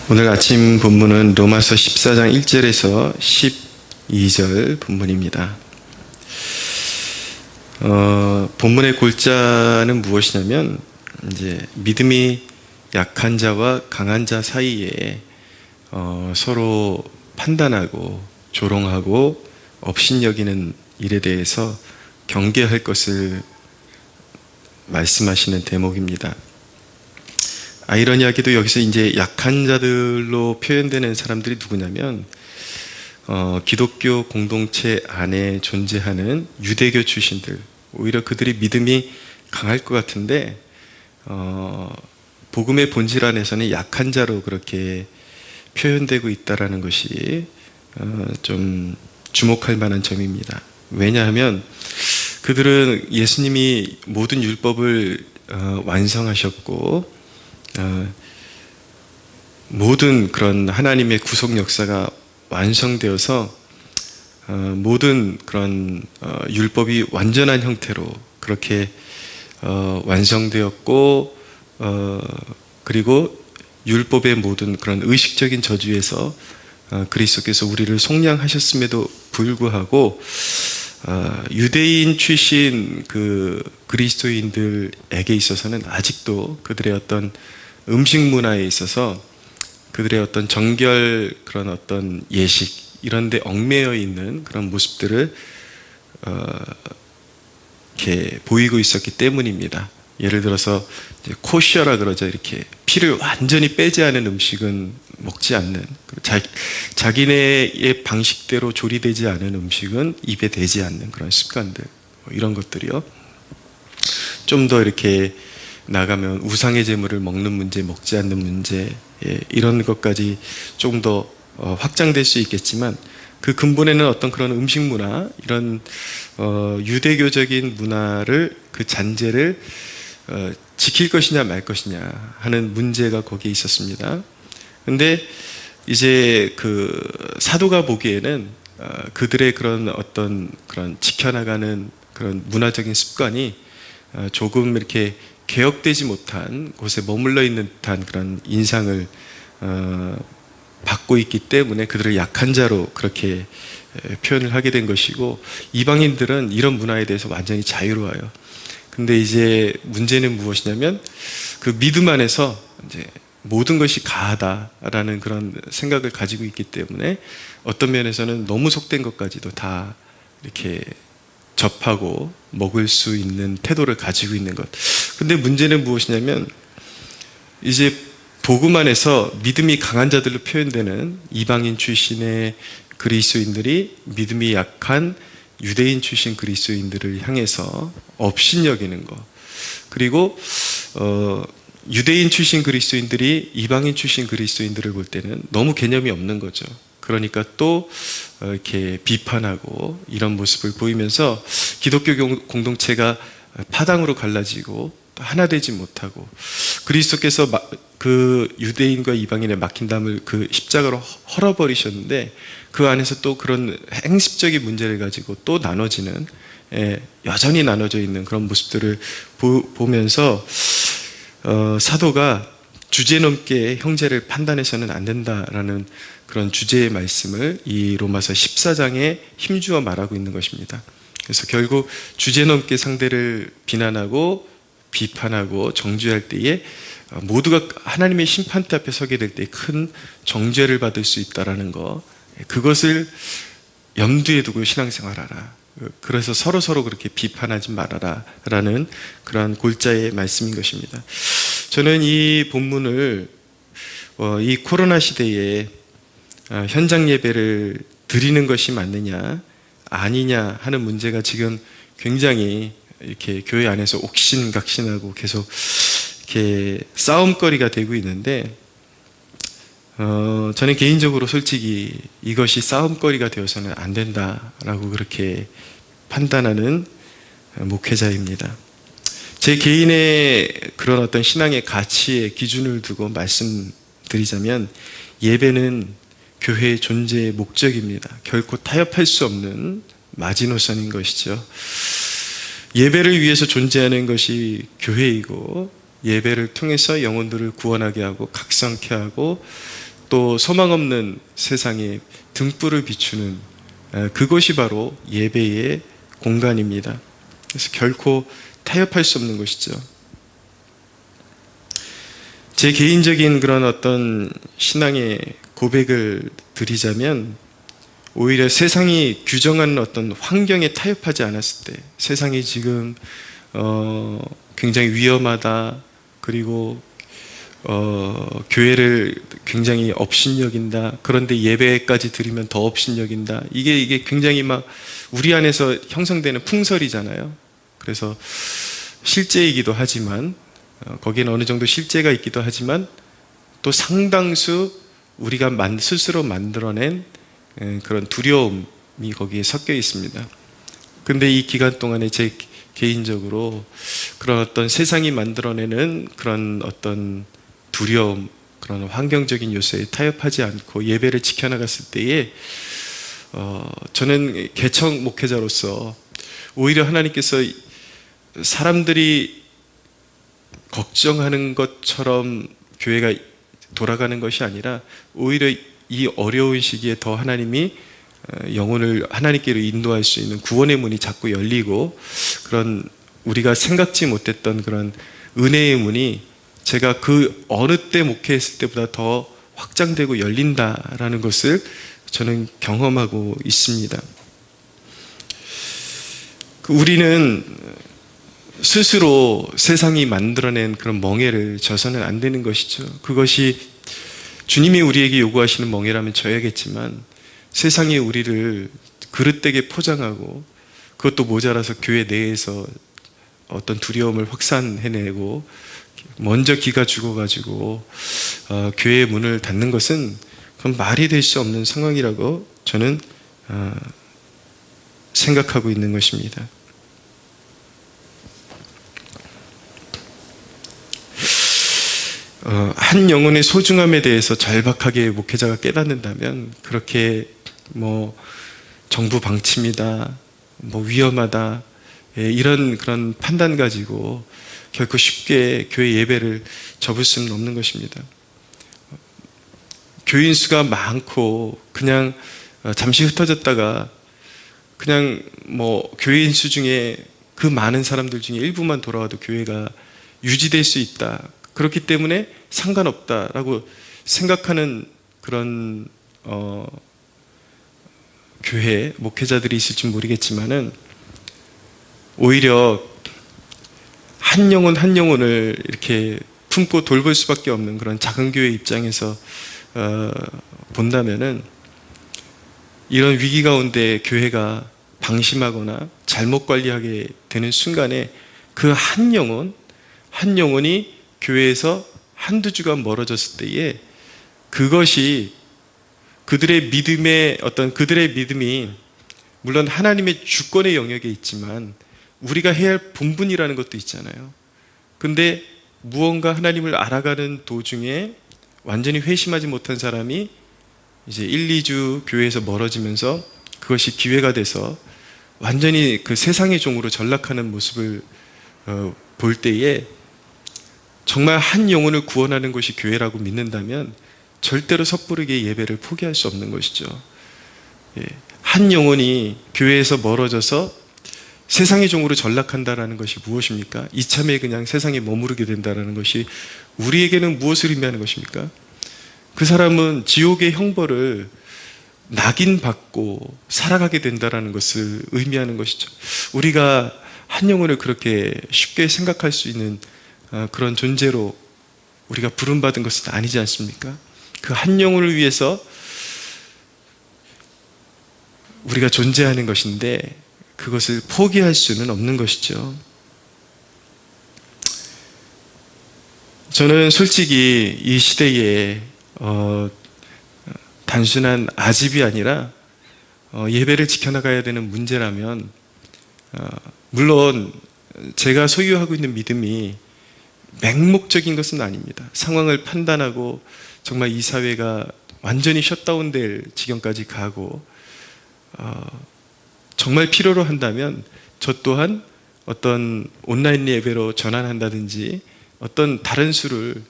오늘 아침 본문은 로마서 14장 1절에서 12절 본문입니다. 본문의 골자는 무엇이냐면 이제 믿음이 약한 자와 강한 자 사이에 서로 판단하고 조롱하고 업신여기는 일에 대해서 경계할 것을 말씀하시는 대목입니다. 아이러니하게도 여기서 이제 약한 자들로 표현되는 사람들이 누구냐면 기독교 공동체 안에 존재하는 유대교 출신들, 오히려 그들이 믿음이 강할 것 같은데 복음의 본질 안에서는 약한 자로 그렇게 표현되고 있다는 것이 좀 주목할 만한 점입니다. 왜냐하면 그들은 예수님이 모든 율법을 완성하셨고 모든 그런 하나님의 구속 역사가 완성되어서 모든 그런 율법이 완전한 형태로 그렇게 완성되었고 그리고 율법의 모든 그런 의식적인 저주에서 그리스도께서 우리를 속량하셨음에도 불구하고 유대인 출신 그 그리스도인들에게 있어서는 아직도 그들의 어떤 음식 문화에 있어서 그들의 어떤 정결 그런 어떤 예식 이런 데 얽매여 있는 그런 모습들을 이렇게 보이고 있었기 때문입니다. 예를 들어서 이제 코셔라 그러죠. 이렇게 피를 완전히 빼지 않은 음식은 먹지 않는, 자기네의 방식대로 조리되지 않은 음식은 입에 대지 않는 그런 습관들, 이런 것들이요. 좀 더 이렇게 나가면 우상의 제물을 먹는 문제, 먹지 않는 문제, 이런 것까지 조금 더 확장될 수 있겠지만 그 근본에는 어떤 그런 음식 문화, 이런 유대교적인 문화를, 그 잔재를 지킬 것이냐 말 것이냐 하는 문제가 거기에 있었습니다. 근데 이제 그 사도가 보기에는 그들의 그런 어떤 그런 지켜나가는 그런 문화적인 습관이 조금 이렇게 개혁되지 못한 곳에 머물러 있는 듯한 그런 인상을 받고 있기 때문에 그들을 약한 자로 그렇게 표현을 하게 된 것이고, 이방인들은 이런 문화에 대해서 완전히 자유로워요. 근데 이제 문제는 무엇이냐면 그 믿음 안에서 이제 모든 것이 가하다라는 그런 생각을 가지고 있기 때문에 어떤 면에서는 너무 속된 것까지도 다 이렇게 접하고 먹을 수 있는 태도를 가지고 있는 것. 근데 문제는 무엇이냐면 이제 복음 안에서 믿음이 강한 자들로 표현되는 이방인 출신의 그리스도인들이 믿음이 약한 유대인 출신 그리스도인들을 향해서 업신여기는 것, 그리고 유대인 출신 그리스도인들이 이방인 출신 그리스도인들을 볼 때는 너무 개념이 없는 거죠. 그러니까 또 이렇게 비판하고 이런 모습을 보이면서 기독교 공동체가 파당으로 갈라지고 또 하나 되지 못하고, 그리스도께서 그 유대인과 이방인의 막힌 담을 그 십자가로 헐어버리셨는데 그 안에서 또 그런 행식적인 문제를 가지고 또 나눠지는, 여전히 나눠져 있는 그런 모습들을 보면서 사도가 주제넘게 형제를 판단해서는 안 된다라는 그런 주제의 말씀을 이 로마서 14장에 힘주어 말하고 있는 것입니다. 그래서 결국 주제넘게 상대를 비난하고 비판하고 정죄할 때에 모두가 하나님의 심판대 앞에 서게 될 때 큰 정죄를 받을 수 있다는 것, 그것을 염두에 두고 신앙생활하라. 그래서 서로 그렇게 비판하지 말아라 라는 그러한 골자의 말씀인 것입니다. 저는 이 본문을 이 코로나 시대에 현장 예배를 드리는 것이 맞느냐 아니냐 하는 문제가 지금 굉장히 이렇게 교회 안에서 옥신각신하고 계속 이렇게 싸움거리가 되고 있는데, 저는 개인적으로 솔직히 이것이 싸움거리가 되어서는 안 된다라고 그렇게 판단하는 목회자입니다. 제 개인의 그런 어떤 신앙의 가치의 기준을 두고 말씀드리자면 예배는 교회의 존재의 목적입니다. 결코 타협할 수 없는 마지노선인 것이죠. 예배를 위해서 존재하는 것이 교회이고 예배를 통해서 영혼들을 구원하게 하고 각성케 하고 또 소망 없는 세상에 등불을 비추는 그것이 바로 예배의 공간입니다. 그래서 결코 타협할 수 없는 것이죠. 제 개인적인 그런 어떤 신앙의 고백을 드리자면, 오히려 세상이 규정하는 어떤 환경에 타협하지 않았을 때, 세상이 지금 굉장히 위험하다, 그리고 교회를 굉장히 업신여긴다, 그런데 예배까지 드리면 더 업신여긴다, 이게 굉장히 막 우리 안에서 형성되는 풍설이잖아요. 그래서 실제이기도 하지만, 거기에는 어느 정도 실제가 있기도 하지만, 또 상당수 우리가 스스로 만들어낸 그런 두려움이 거기에 섞여 있습니다. 근데 이 기간 동안에 제 개인적으로 그런 어떤 세상이 만들어내는 그런 어떤 두려움, 그런 환경적인 요소에 타협하지 않고 예배를 지켜나갔을 때에 저는 개척 목회자로서 오히려 하나님께서 사람들이 걱정하는 것처럼 교회가 돌아가는 것이 아니라, 오히려 이 어려운 시기에 더 하나님이 영혼을 하나님께로 인도할 수 있는 구원의 문이 자꾸 열리고, 그런 우리가 생각지 못했던 그런 은혜의 문이 제가 그 어느 때 목회했을 때보다 더 확장되고 열린다라는 것을 저는 경험하고 있습니다. 우리는 스스로 세상이 만들어낸 그런 멍에를 져서는 안 되는 것이죠. 그것이 주님이 우리에게 요구하시는 멍에라면 져야겠지만, 세상이 우리를 그릇되게 포장하고, 그것도 모자라서 교회 내에서 어떤 두려움을 확산해내고 먼저 기가 죽어가지고 교회의 문을 닫는 것은, 그건 말이 될 수 없는 상황이라고 저는 생각하고 있는 것입니다. 한 영혼의 소중함에 대해서 절박하게 목회자가 깨닫는다면, 그렇게 정부 방침이다, 위험하다, 이런 그런 판단 가지고 결코 쉽게 교회 예배를 접을 수는 없는 것입니다. 교인 수가 많고 그냥 잠시 흩어졌다가 그냥 교인 수 중에 그 많은 사람들 중에 일부만 돌아와도 교회가 유지될 수 있다, 그렇기 때문에 상관없다라고 생각하는 그런 교회 목회자들이 있을지 모르겠지만은, 오히려 한 영혼 한 영혼을 이렇게 품고 돌볼 수밖에 없는 그런 작은 교회 입장에서 본다면은, 이런 위기 가운데 교회가 방심하거나 잘못 관리하게 되는 순간에 그 한 영혼 한 영혼이 교회에서 한두 주간 멀어졌을 때에, 그것이 그들의 믿음이 물론 하나님의 주권의 영역에 있지만 우리가 해야 할 본분이라는 것도 있잖아요. 근데 무언가 하나님을 알아가는 도중에 완전히 회심하지 못한 사람이 이제 1, 2주 교회에서 멀어지면서 그것이 기회가 돼서 완전히 그 세상의 종으로 전락하는 모습을 볼 때에, 정말 한 영혼을 구원하는 것이 교회라고 믿는다면 절대로 섣부르게 예배를 포기할 수 없는 것이죠. 한 영혼이 교회에서 멀어져서 세상의 종으로 전락한다는 것이 무엇입니까? 이참에 그냥 세상에 머무르게 된다는 것이 우리에게는 무엇을 의미하는 것입니까? 그 사람은 지옥의 형벌을 낙인받고 살아가게 된다는 것을 의미하는 것이죠. 우리가 한 영혼을 그렇게 쉽게 생각할 수 있는 그런 존재로 우리가 부름받은 것은 아니지 않습니까? 그 한 영혼을 위해서 우리가 존재하는 것인데, 그것을 포기할 수는 없는 것이죠. 저는 솔직히 이 시대에 단순한 아집이 아니라 예배를 지켜나가야 되는 문제라면, 물론 제가 소유하고 있는 믿음이 맹목적인 것은 아닙니다. 상황을 판단하고 정말 이 사회가 완전히 셧다운될 지경까지 가고 정말 필요로 한다면 저 또한 어떤 온라인 예배로 전환한다든지 어떤 다른 수를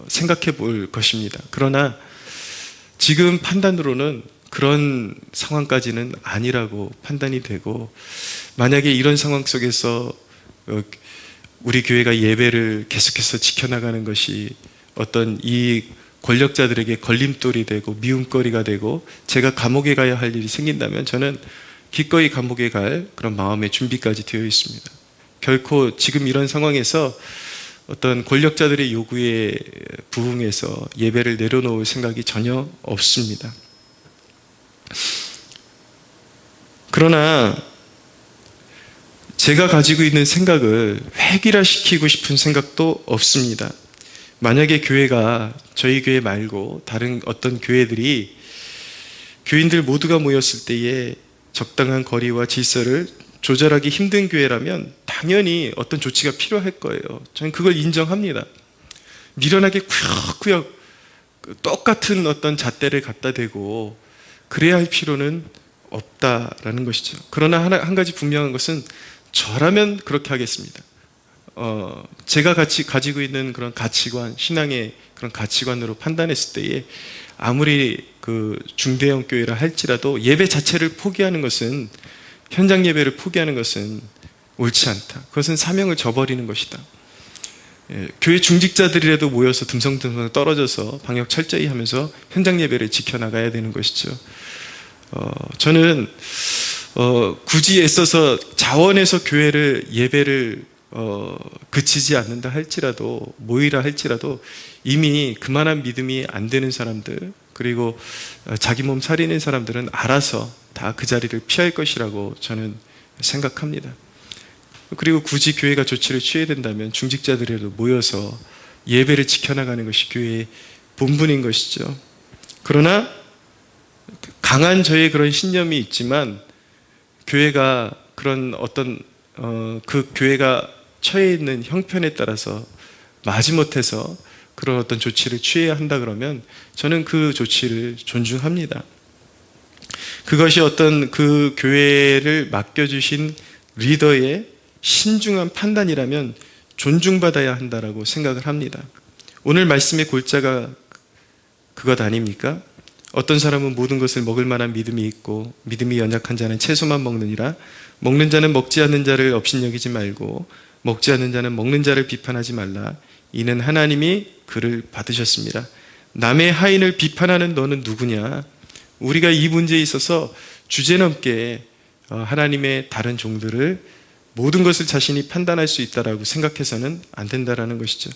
생각해 볼 것입니다. 그러나 지금 판단으로는 그런 상황까지는 아니라고 판단이 되고, 만약에 이런 상황 속에서 우리 교회가 예배를 계속해서 지켜나가는 것이 어떤 이 권력자들에게 걸림돌이 되고 미움거리가 되고 제가 감옥에 가야 할 일이 생긴다면 저는 기꺼이 감옥에 갈 그런 마음의 준비까지 되어 있습니다. 결코 지금 이런 상황에서 어떤 권력자들의 요구에 부응해서 예배를 내려놓을 생각이 전혀 없습니다. 그러나 제가 가지고 있는 생각을 획일화시키고 싶은 생각도 없습니다. 만약에 교회가 저희 교회 말고 다른 어떤 교회들이 교인들 모두가 모였을 때에 적당한 거리와 질서를 조절하기 힘든 교회라면 당연히 어떤 조치가 필요할 거예요. 저는 그걸 인정합니다. 미련하게 구역구역 똑같은 어떤 잣대를 갖다 대고 그래야 할 필요는 없다라는 것이죠. 그러나 한 가지 분명한 것은 저라면 그렇게 하겠습니다. 제가 가지고 있는 그런 가치관, 신앙의 그런 가치관으로 판단했을 때에 아무리 그 중대형 교회라 할지라도 예배 자체를 포기하는 것은, 현장 예배를 포기하는 것은 옳지 않다. 그것은 사명을 저버리는 것이다. 교회 중직자들이라도 모여서 듬성듬성 떨어져서 방역 철저히 하면서 현장 예배를 지켜나가야 되는 것이죠. 저는 굳이 애써서 자원해서 교회를 예배를 그치지 않는다 할지라도, 모이라 할지라도 이미 그만한 믿음이 안 되는 사람들, 그리고 자기 몸 살리는 사람들은 알아서 다 그 자리를 피할 것이라고 저는 생각합니다. 그리고 굳이 교회가 조치를 취해야 된다면 중직자들이라도 모여서 예배를 지켜나가는 것이 교회의 본분인 것이죠. 그러나 강한 저의 그런 신념이 있지만 교회가 그런 어떤 그 교회가 처해 있는 형편에 따라서 마지못해서 그런 어떤 조치를 취해야 한다 그러면 저는 그 조치를 존중합니다. 그것이 어떤 그 교회를 맡겨주신 리더의 신중한 판단이라면 존중받아야 한다라고 생각을 합니다. 오늘 말씀의 골자가 그것 아닙니까? 어떤 사람은 모든 것을 먹을 만한 믿음이 있고 믿음이 연약한 자는 채소만 먹느니라. 먹는 자는 먹지 않는 자를 업신여기지 말고 먹지 않는 자는 먹는 자를 비판하지 말라. 이는 하나님이 그를 받으셨습니다. 남의 하인을 비판하는 너는 누구냐? 우리가 이 문제에 있어서 주제넘게 하나님의 다른 종들을 모든 것을 자신이 판단할 수 있다라고 생각해서는 안 된다라는 것이죠.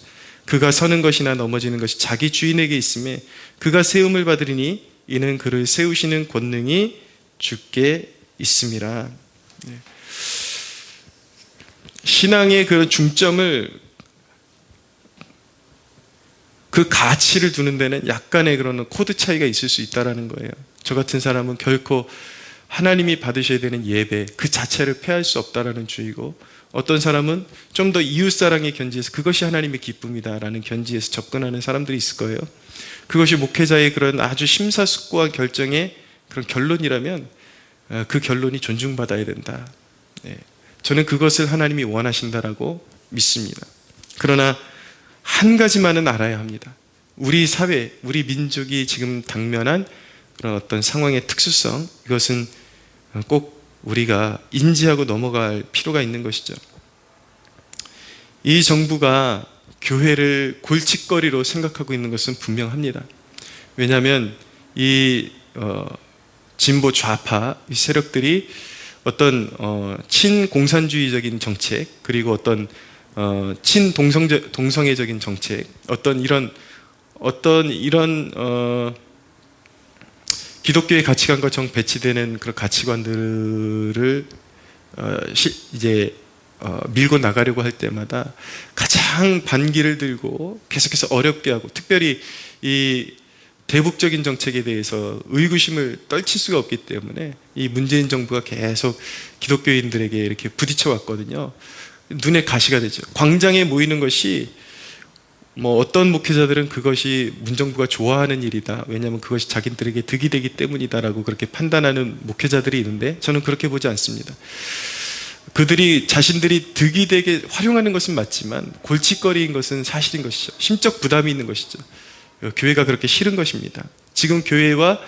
그가 서는 것이나 넘어지는 것이 자기 주인에게 있음에 그가 세움을 받으리니 이는 그를 세우시는 권능이 주께 있음이라. 신앙의 그 중점을, 그 가치를 두는 데는 약간의 그런 코드 차이가 있을 수 있다는 거예요. 저 같은 사람은 결코 하나님이 받으셔야 되는 예배 그 자체를 폐할 수 없다라는 주의고, 어떤 사람은 좀 더 이웃사랑의 견지에서 그것이 하나님의 기쁨이다라는 견지에서 접근하는 사람들이 있을 거예요. 그것이 목회자의 그런 아주 심사숙고한 결정의 그런 결론이라면 그 결론이 존중받아야 된다. 저는 그것을 하나님이 원하신다라고 믿습니다. 그러나 한 가지만은 알아야 합니다. 우리 사회, 우리 민족이 지금 당면한 그런 어떤 상황의 특수성, 이것은 꼭 우리가 인지하고 넘어갈 필요가 있는 것이죠. 이 정부가 교회를 골칫거리로 생각하고 있는 것은 분명합니다. 왜냐하면 이 진보 좌파 이 세력들이 어떤 친공산주의적인 정책, 그리고 어떤 친동성애적인 정책, 어떤 이런 기독교의 가치관과 정 배치되는 그런 가치관들을 이제 밀고 나가려고 할 때마다 가장 반기를 들고 계속해서 어렵게 하고, 특별히 이 대북적인 정책에 대해서 의구심을 떨칠 수가 없기 때문에 이 문재인 정부가 계속 기독교인들에게 이렇게 부딪혀 왔거든요. 눈에 가시가 되죠. 광장에 모이는 것이 어떤 목회자들은 그것이 문정부가 좋아하는 일이다, 왜냐하면 그것이 자기들에게 득이 되기 때문이다라고 그렇게 판단하는 목회자들이 있는데 저는 그렇게 보지 않습니다. 그들이 자신들이 득이 되게 활용하는 것은 맞지만 골칫거리인 것은 사실인 것이죠. 심적 부담이 있는 것이죠. 교회가 그렇게 싫은 것입니다. 지금 교회와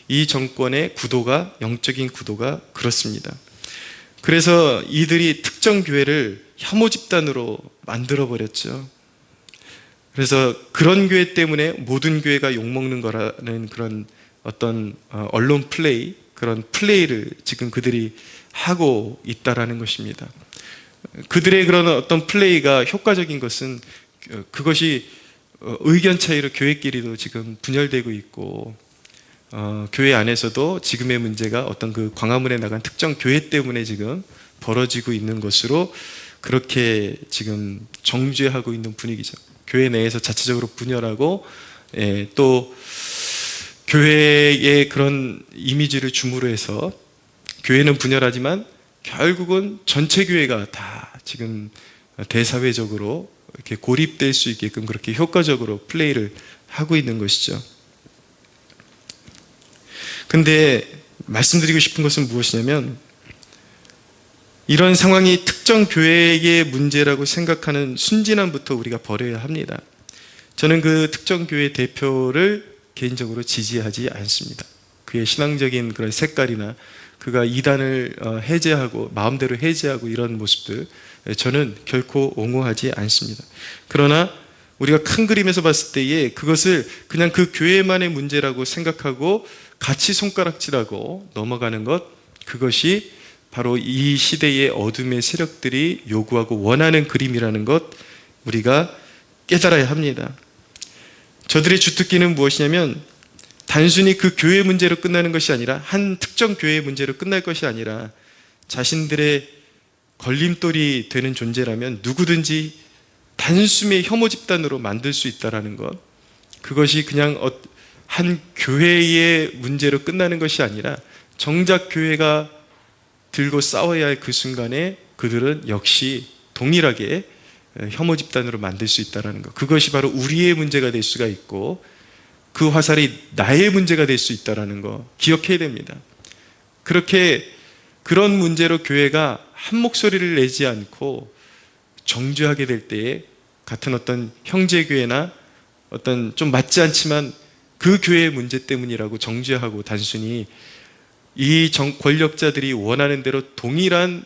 이 정권의 구도가, 영적인 구도가 그렇습니다. 그래서 이들이 특정 교회를 혐오 집단으로 만들어버렸죠. 그래서 그런 교회 때문에 모든 교회가 욕먹는 거라는 그런 어떤 언론 플레이, 그런 플레이를 지금 그들이 하고 있다라는 것입니다. 그들의 그런 어떤 플레이가 효과적인 것은 그것이 의견 차이로 교회끼리도 지금 분열되고 있고, 교회 안에서도 지금의 문제가 어떤 그 광화문에 나간 특정 교회 때문에 지금 벌어지고 있는 것으로 그렇게 지금 정죄하고 있는 분위기죠. 교회 내에서 자체적으로 분열하고, 또 교회의 그런 이미지를 중으로 해서 교회는 분열하지만 결국은 전체 교회가 다 지금 대사회적으로 이렇게 고립될 수 있게끔 그렇게 효과적으로 플레이를 하고 있는 것이죠. 근데 말씀드리고 싶은 것은 무엇이냐면, 이런 상황이 특정 교회의 문제라고 생각하는 순진함부터 우리가 버려야 합니다. 저는 그 특정 교회 대표를 개인적으로 지지하지 않습니다. 그의 신앙적인 그런 색깔이나 그가 이단을 해제하고 마음대로 해제하고 이런 모습들, 저는 결코 옹호하지 않습니다. 그러나 우리가 큰 그림에서 봤을 때에 그것을 그냥 그 교회만의 문제라고 생각하고 같이 손가락질하고 넘어가는 것, 그것이 바로 이 시대의 어둠의 세력들이 요구하고 원하는 그림이라는 것, 우리가 깨달아야 합니다. 저들의 주특기는 무엇이냐면, 단순히 그 교회 문제로 끝나는 것이 아니라, 한 특정 교회의 문제로 끝날 것이 아니라 자신들의 걸림돌이 되는 존재라면 누구든지 단숨에 혐오 집단으로 만들 수 있다는 것, 그것이 그냥 한 교회의 문제로 끝나는 것이 아니라 정작 교회가 들고 싸워야 할 그 순간에 그들은 역시 동일하게 혐오 집단으로 만들 수 있다는 것, 그것이 바로 우리의 문제가 될 수가 있고 그 화살이 나의 문제가 될 수 있다는 것 기억해야 됩니다. 그렇게 그런 문제로 교회가 한 목소리를 내지 않고 정죄하게 될 때에 같은 어떤 형제교회나 어떤 좀 맞지 않지만 그 교회의 문제 때문이라고 정죄하고 단순히 이 권력자들이 원하는 대로 동일한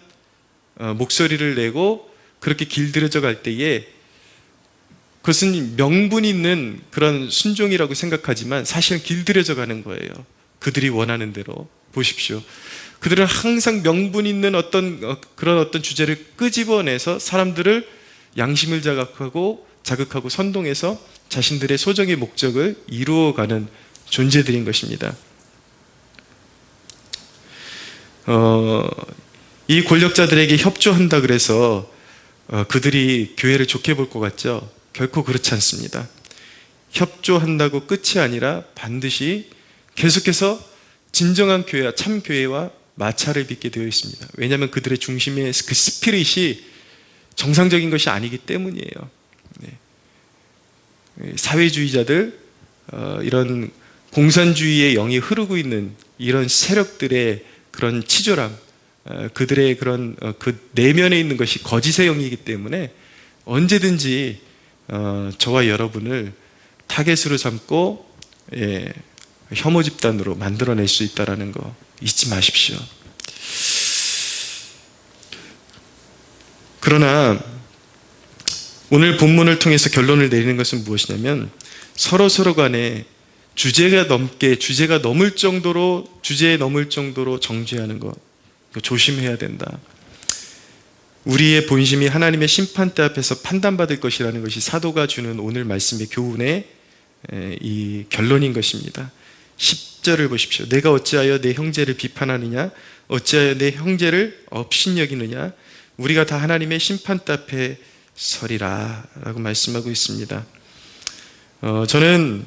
목소리를 내고 그렇게 길들여져 갈 때에 그것은 명분 있는 그런 순종이라고 생각하지만 사실은 길들여져 가는 거예요. 그들이 원하는 대로. 보십시오. 그들은 항상 명분 있는 그런 어떤 주제를 끄집어내서 사람들을 양심을 자극하고 선동해서 자신들의 소정의 목적을 이루어가는 존재들인 것입니다. 이 권력자들에게 협조한다 그래서 그들이 교회를 좋게 볼 것 같죠? 결코 그렇지 않습니다. 협조한다고 끝이 아니라 반드시 계속해서 진정한 교회와 참 교회와 마찰을 빚게 되어 있습니다. 왜냐하면 그들의 중심의 그 스피릿이 정상적인 것이 아니기 때문이에요. 사회주의자들, 이런 공산주의의 영이 흐르고 있는 이런 세력들의 그런 치졸함, 그들의 그런 그 내면에 있는 것이 거짓의 영이기 때문에 언제든지 저와 여러분을 타겟으로 삼고 혐오 집단으로 만들어낼 수 있다는 거 잊지 마십시오. 그러나 오늘 본문을 통해서 결론을 내리는 것은 무엇이냐면, 서로 간에 주제에 넘을 정도로 정죄하는 것, 조심해야 된다. 우리의 본심이 하나님의 심판대 앞에서 판단받을 것이라는 것이 사도가 주는 오늘 말씀의 교훈의 이 결론인 것입니다. 10절을 보십시오. 내가 어찌하여 내 형제를 비판하느냐? 어찌하여 내 형제를 업신여기느냐? 우리가 다 하나님의 심판대 앞에 서리라 라고 말씀하고 있습니다. 저는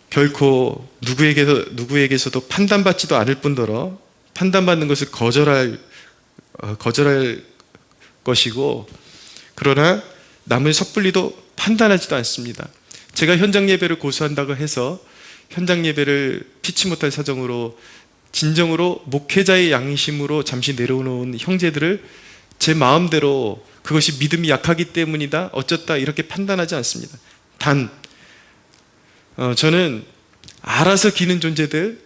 결코 누구에게서도 판단받지도 않을 뿐더러 판단받는 것을 거절할 것이고, 그러나 남을 섣불리도 판단하지도 않습니다. 제가 현장 예배를 고수한다고 해서 현장 예배를 피치 못할 사정으로 진정으로 목회자의 양심으로 잠시 내려놓은 형제들을 제 마음대로 그것이 믿음이 약하기 때문이다, 어쩌다 이렇게 판단하지 않습니다. 단 저는 알아서 기는 존재들,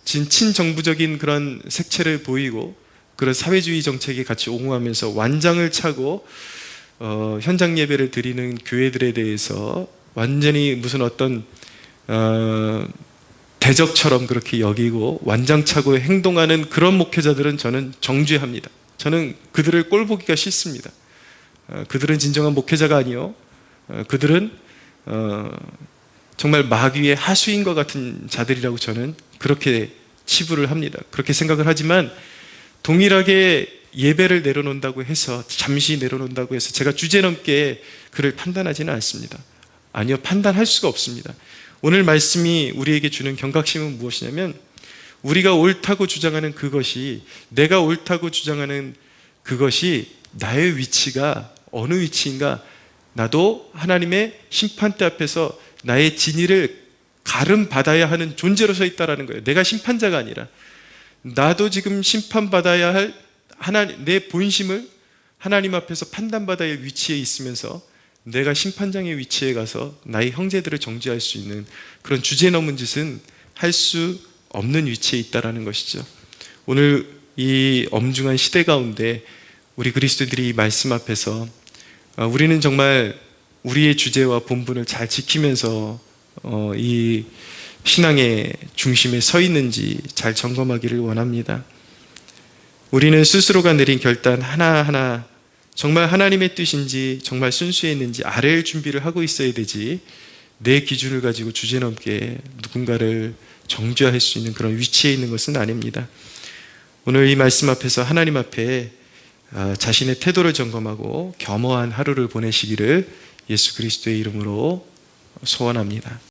친정부적인 그런 색채를 보이고 그런 사회주의 정책에 같이 옹호하면서 완장을 차고 현장 예배를 드리는 교회들에 대해서 완전히 무슨 어떤 대적처럼 그렇게 여기고 완장차고 행동하는 그런 목회자들은 저는 정죄합니다. 저는 그들을 꼴보기가 싫습니다. 그들은 진정한 목회자가 아니요, 그들은 정말 마귀의 하수인과 같은 자들이라고 저는 그렇게 치부를 합니다. 그렇게 생각을 하지만 동일하게 예배를 내려놓는다고 해서, 잠시 내려놓는다고 해서 제가 주제넘게 그를 판단하지는 않습니다. 아니요, 판단할 수가 없습니다. 오늘 말씀이 우리에게 주는 경각심은 무엇이냐면, 우리가 옳다고 주장하는 그것이, 내가 옳다고 주장하는 그것이 나의 위치가 어느 위치인가, 나도 하나님의 심판대 앞에서 나의 진위를 가름받아야 하는 존재로 서 있다는 거예요. 내가 심판자가 아니라 나도 지금 심판받아야 할 내 본심을 하나님 앞에서 판단받아야 할 위치에 있으면서 내가 심판장의 위치에 가서 나의 형제들을 정죄할 수 있는 그런 주제 넘은 짓은 할 수 없는 위치에 있다는 것이죠. 오늘 이 엄중한 시대 가운데 우리 그리스도인들이 이 말씀 앞에서 우리는 정말 우리의 주제와 본분을 잘 지키면서 이 신앙의 중심에 서 있는지 잘 점검하기를 원합니다. 우리는 스스로가 내린 결단 하나하나 정말 하나님의 뜻인지, 정말 순수했는지 아뢰일 준비를 하고 있어야 되지, 내 기준을 가지고 주제넘게 누군가를 정죄할 수 있는 그런 위치에 있는 것은 아닙니다. 오늘 이 말씀 앞에서 하나님 앞에 자신의 태도를 점검하고 겸허한 하루를 보내시기를 예수 그리스도의 이름으로 소원합니다.